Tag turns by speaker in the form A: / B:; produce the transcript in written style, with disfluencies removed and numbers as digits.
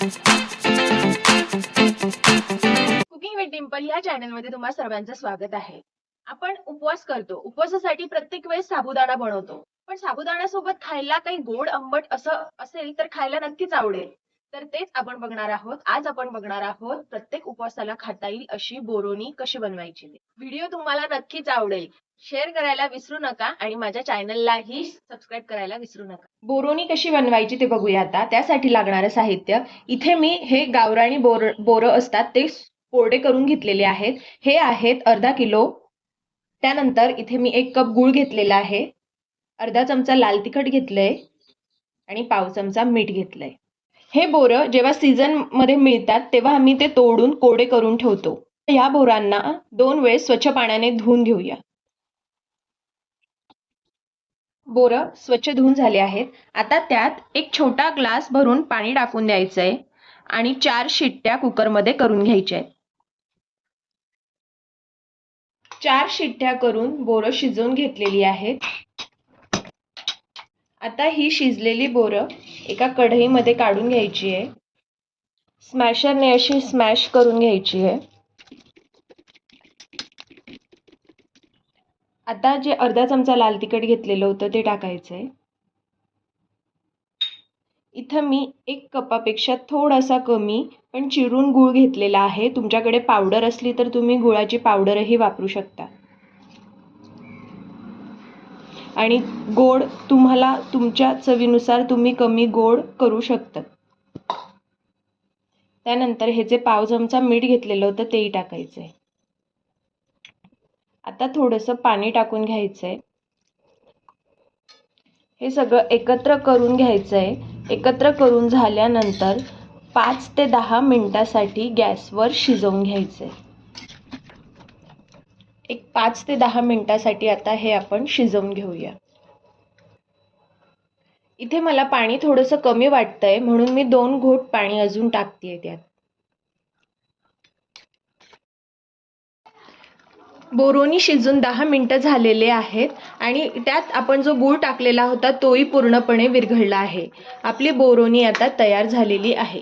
A: Cooking with Dimple या चॅनलमध्ये तुम्हा सर्वांचं स्वागत आहे. आपण उपवास करतो. उपवासासाठी प्रत्येक वेळेस साबुदाणा बनवतो. पण साबुदाण्यासोबत खायला काही गोड आंबट असं असेल तर खायला नक्कीच आवडेल. तर तेच आपण बघणार आहोत. आज आपण बघणार आहोत प्रत्येक उपवासाला खाता येईल अशी बोरोनी कशी बनवायची. व्हिडिओ तुम्हाला नक्कीच आवडेल. शेअर करायला विसरू नका आणि माझ्या चॅनललाही सबस्क्राईब करायला विसरू नका. बोरोनी कशी बनवायची ते बघूया आता. त्यासाठी लागणारं साहित्य इथे मी हे गावरानी बोरं असतात ते कोरडे करून घेतलेले आहेत. हे आहेत अर्धा किलो. त्यानंतर इथे मी 1 कप गूळ घेतलेला आहे. अर्धा चमचा लाल तिखट घेतलंय आणि पाव चमचा मीठ घेतलंय. हे बोरं जेव्हा सीझन मध्ये मिळतात तेव्हा आम्ही ते तोडून कोरडे करून ठेवतो. या बोरांना 2 वेळेस स्वच्छ पाण्याने धुवून घेऊया. बोरं स्वच्छ धुवून झाले आहेत. आता त्यात एक छोटा ग्लास भरून पाणी टाकून द्यायचंय आणि 4 शिट्ट्या कुकरमध्ये करून घ्यायच्या आहेत. 4 शिट्ट्या करून बोरं शिजवून घेतलेली आहेत. आता ही शिजलेली बोरं एका कढईमध्ये काढून घ्यायची आहे. स्मॅशरने अशी स्मॅश करून घ्यायची आहे. आता जे अर्धा चमचा लाल तिखट घेतलेलं होतं ते टाकायचंय. इथं मी 1 कपापेक्षा थोडासा कमी पण चिरून गूळ घेतलेला आहे. तुमच्याकडे पावडर असली तर तुम्ही गुळाची पावडरही वापरू शकता. आणि गोड तुम्हाला तुमच्या चवीनुसार तुम्ही कमी गोड करू शकता. त्यानंतर हे जे पाव चमचा मीठ घेतलेलं होतं तेही टाकायचंय. आता थोडंसं पाणी टाकून घ्यायचंय. हे सगळं एकत्र करून घ्यायचंय. एकत्र करून झाल्यानंतर 5 ते 10 मिनिटासाठी गॅसवर शिजवून घ्यायचंय. एक 5 ते 10 मिनिटासाठी आता हे आपण शिजवून घेऊया. इथे मला पाणी थोडंसं कमी वाटतंय म्हणून मी 2 घोट पाणी अजून टाकतेय त्यात. बोरोनी शिजून 10 मिनिटं झालेले आहेत आणि त्यात आपण जो गूळ टाकलेला होता तोही पूर्णपणे विरघळला आहे. आपली बोरोनी आता तयार झालेली आहे.